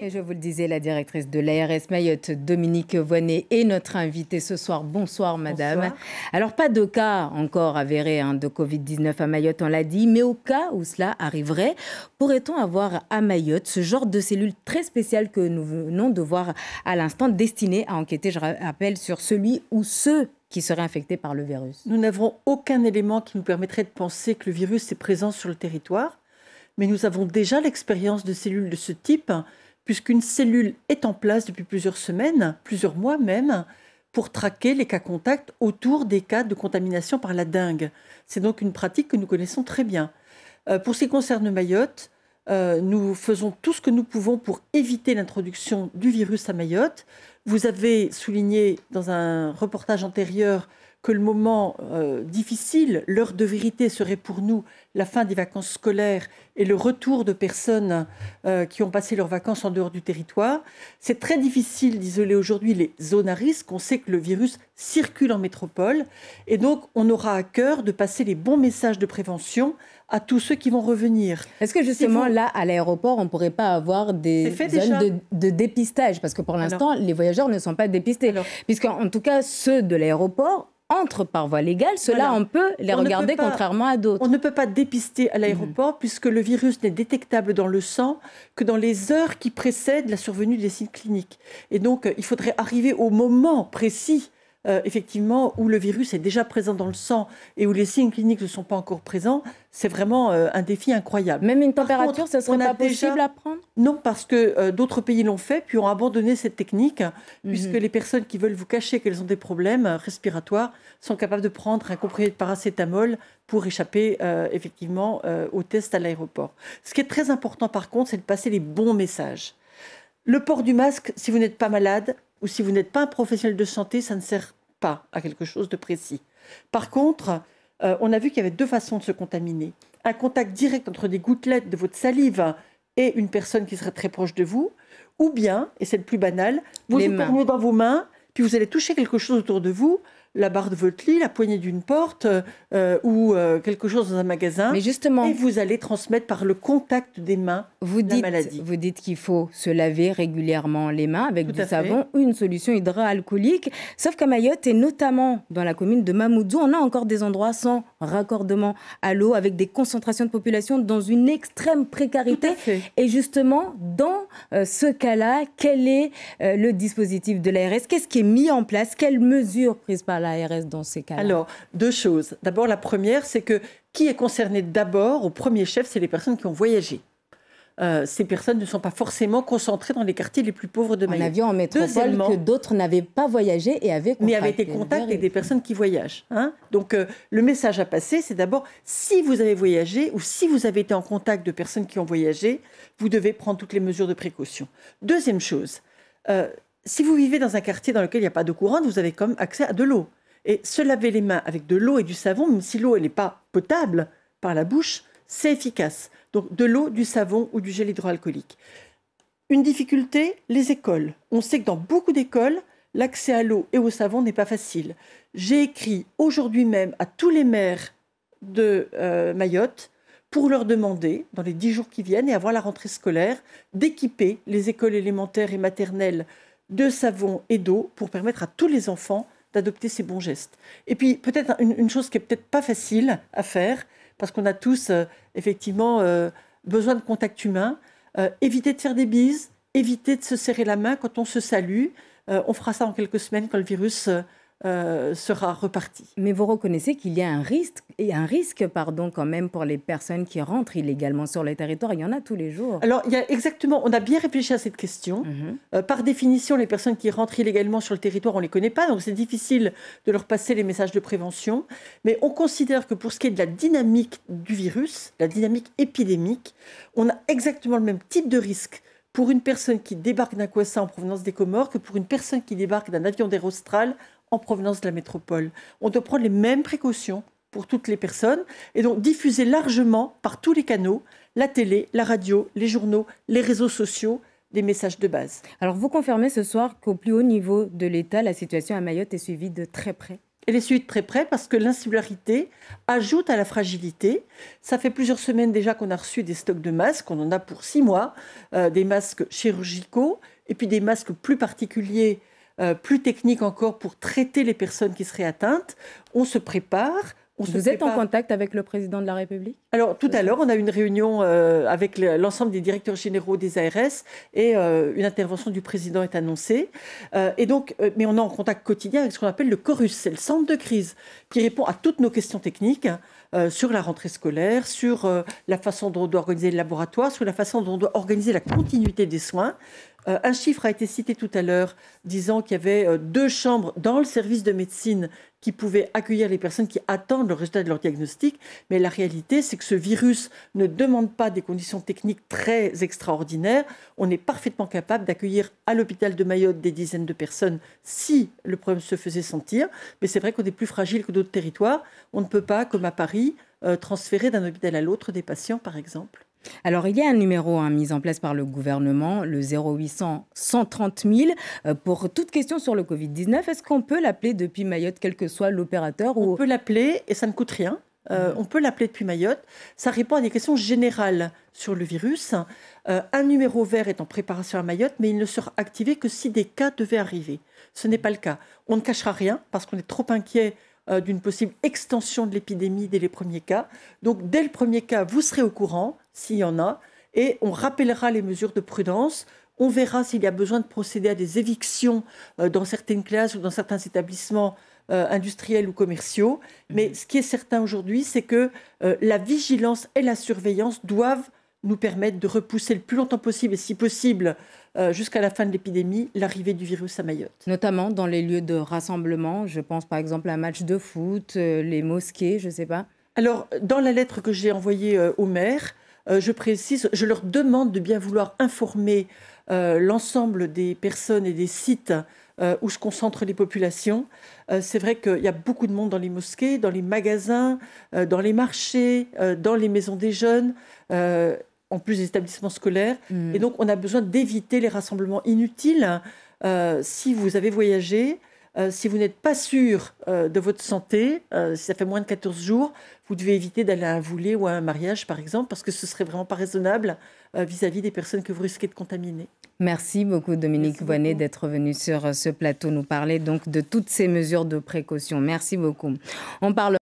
Et je vous le disais, la directrice de l'ARS Mayotte, Dominique Voynet, est notre invitée ce soir. Bonsoir, madame. Bonsoir. Alors, pas de cas encore avérés de Covid-19 à Mayotte, on l'a dit, mais au cas où cela arriverait, pourrait-on avoir à Mayotte ce genre de cellule très spéciale que nous venons de voir à l'instant, destinée à enquêter, je rappelle, sur celui ou ceux qui seraient infectés par le virus? Nous n'avons aucun élément qui nous permettrait de penser que le virus est présent sur le territoire, mais nous avons déjà l'expérience de cellules de ce type, puisqu'une cellule est en place depuis plusieurs semaines, plusieurs mois même, pour traquer les cas contacts autour des cas de contamination par la dengue. C'est donc une pratique que nous connaissons très bien. Pour ce qui concerne Mayotte, nous faisons tout ce que nous pouvons pour éviter l'introduction du virus à Mayotte. Vous avez souligné dans un reportage antérieur que le moment difficile, l'heure de vérité serait pour nous la fin des vacances scolaires et le retour de personnes qui ont passé leurs vacances en dehors du territoire. C'est très difficile d'isoler aujourd'hui les zones à risque. On sait que le virus circule en métropole et donc on aura à cœur de passer les bons messages de prévention à tous ceux qui vont revenir. Est-ce que justement, là, à l'aéroport, on ne pourrait pas avoir des zones de dépistage? Parce que pour l'instant, les voyageurs ne sont pas dépistés. Puisqu'en tout cas, ceux de l'aéroport entrent par voie légale. Ceux-là, on peut les regarder contrairement à d'autres. On ne peut pas dépister à l'aéroport puisque le virus n'est détectable dans le sang que dans les heures qui précèdent la survenue des signes cliniques. Et donc, il faudrait arriver au moment précis effectivement, où le virus est déjà présent dans le sang et où les signes cliniques ne sont pas encore présents, c'est vraiment un défi incroyable. Même une température, ce ne serait pas possible à prendre? Non, parce que d'autres pays l'ont fait, puis ont abandonné cette technique, puisque les personnes qui veulent vous cacher qu'elles ont des problèmes respiratoires sont capables de prendre un comprimé de paracétamol pour échapper effectivement aux tests à l'aéroport. Ce qui est très important, par contre, c'est de passer les bons messages. Le port du masque, si vous n'êtes pas malade, ou si vous n'êtes pas un professionnel de santé, ça ne sert pas à quelque chose de précis. Par contre, on a vu qu'il y avait deux façons de se contaminer. Un contact direct entre des gouttelettes de votre salive et une personne qui serait très proche de vous, ou bien, et c'est le plus banal, vous éternuez dans vos mains, puis vous allez toucher quelque chose autour de vous, la barre de votre lit, la poignée d'une porte ou quelque chose dans un magasin. Mais justement, et vous allez transmettre par le contact des mains la maladie. Vous dites qu'il faut se laver régulièrement les mains avec du savon ou une solution hydroalcoolique. Sauf qu'à Mayotte et notamment dans la commune de Mamoudzou, on a encore des endroits sans raccordement à l'eau avec des concentrations de population dans une extrême précarité. Et justement, dans ce cas-là, quel est le dispositif de l'ARS? Qu'est-ce qui est mis en place? Quelles mesures prises par l'ARS dans ces cas-là? Alors, deux choses. D'abord, la première, c'est que qui est concerné d'abord, au premier chef, c'est les personnes qui ont voyagé. Ces personnes ne sont pas forcément concentrées dans les quartiers les plus pauvres de Mayotte. On a vu en métropole que d'autres n'avaient pas voyagé et avaient été contactés avec des personnes qui voyagent. Donc, le message à passer, c'est d'abord, si vous avez voyagé ou si vous avez été en contact de personnes qui ont voyagé, vous devez prendre toutes les mesures de précaution. Deuxième chose, si vous vivez dans un quartier dans lequel il n'y a pas d'eau courante, vous avez quand même accès à de l'eau. Et se laver les mains avec de l'eau et du savon, même si l'eau n'est pas potable par la bouche, c'est efficace. Donc de l'eau, du savon ou du gel hydroalcoolique. Une difficulté, les écoles. On sait que dans beaucoup d'écoles, l'accès à l'eau et au savon n'est pas facile. J'ai écrit aujourd'hui même à tous les maires de Mayotte pour leur demander, dans les 10 jours qui viennent et avant la rentrée scolaire, d'équiper les écoles élémentaires et maternelles de savon et d'eau pour permettre à tous les enfants d'adopter ces bons gestes. Et puis peut-être une chose qui n'est peut-être pas facile à faire, parce qu'on a tous effectivement besoin de contact humain, éviter de faire des bises, éviter de se serrer la main quand on se salue. On fera ça en quelques semaines quand le virus sera reparti. Mais vous reconnaissez qu'il y a un risque quand même pour les personnes qui rentrent illégalement sur le territoire. Il y en a tous les jours. Alors, on a bien réfléchi à cette question. Par définition, les personnes qui rentrent illégalement sur le territoire, on ne les connaît pas, donc c'est difficile de leur passer les messages de prévention. Mais on considère que pour ce qui est de la dynamique du virus, la dynamique épidémique, on a exactement le même type de risque pour une personne qui débarque d'un Kwassa en provenance des Comores que pour une personne qui débarque d'un avion d'Air Austral en provenance de la métropole. On doit prendre les mêmes précautions pour toutes les personnes et donc diffuser largement par tous les canaux, la télé, la radio, les journaux, les réseaux sociaux, des messages de base. Alors vous confirmez ce soir qu'au plus haut niveau de l'État, la situation à Mayotte est suivie de très près? Elle est suivie de très près parce que l'insularité ajoute à la fragilité. Ça fait plusieurs semaines déjà qu'on a reçu des stocks de masques. On en a pour 6 mois, des masques chirurgicaux et puis des masques plus particuliers, plus techniques encore pour traiter les personnes qui seraient atteintes. On se prépare. Vous êtes en contact avec le président de la République? Alors, tout à l'heure, on a eu une réunion avec l'ensemble des directeurs généraux des ARS et une intervention du président est annoncée. Mais on est en contact quotidien avec ce qu'on appelle le CORUS, c'est le centre de crise qui répond à toutes nos questions techniques sur la rentrée scolaire, sur la façon dont on doit organiser le laboratoire, sur la façon dont on doit organiser la continuité des soins. Un chiffre a été cité tout à l'heure disant qu'il y avait 2 chambres dans le service de médecine qui pouvaient accueillir les personnes qui attendent le résultat de leur diagnostic. Mais la réalité, c'est que ce virus ne demande pas des conditions techniques très extraordinaires. On est parfaitement capable d'accueillir à l'hôpital de Mayotte des dizaines de personnes si le problème se faisait sentir. Mais c'est vrai qu'on est plus fragile que d'autres territoires. On ne peut pas, comme à Paris, transférer d'un hôpital à l'autre des patients, par exemple. Alors, il y a un numéro mis en place par le gouvernement, le 0800 130 000, pour toute question sur le Covid-19. Est-ce qu'on peut l'appeler depuis Mayotte, quel que soit l'opérateur On peut l'appeler et ça ne coûte rien. On peut l'appeler depuis Mayotte. Ça répond à des questions générales sur le virus. Un numéro vert est en préparation à Mayotte, mais il ne sera activé que si des cas devaient arriver. Ce n'est pas le cas. On ne cachera rien parce qu'on est trop inquiet d'une possible extension de l'épidémie dès les premiers cas. Donc, dès le premier cas, vous serez au courant, s'il y en a, et on rappellera les mesures de prudence. On verra s'il y a besoin de procéder à des évictions dans certaines classes ou dans certains établissements industriels ou commerciaux. Mais ce qui est certain aujourd'hui, c'est que la vigilance et la surveillance doivent nous permettre de repousser le plus longtemps possible, et si possible, jusqu'à la fin de l'épidémie, l'arrivée du virus à Mayotte. Notamment dans les lieux de rassemblement, je pense par exemple à un match de foot, les mosquées, je ne sais pas. Alors, dans la lettre que j'ai envoyée aux maires, je précise, je leur demande de bien vouloir informer l'ensemble des personnes et des sites où se concentrent les populations. C'est vrai qu'il y a beaucoup de monde dans les mosquées, dans les magasins, dans les marchés, dans les maisons des jeunes, en plus des établissements scolaires. Et donc, on a besoin d'éviter les rassemblements inutiles. Si vous avez voyagé, si vous n'êtes pas sûr de votre santé, si ça fait moins de 14 jours, vous devez éviter d'aller à un voulé ou à un mariage, par exemple, parce que ce ne serait vraiment pas raisonnable vis-à-vis des personnes que vous risquez de contaminer. Merci beaucoup, Dominique Voynet, d'être venue sur ce plateau nous parler donc de toutes ces mesures de précaution. Merci beaucoup. On parle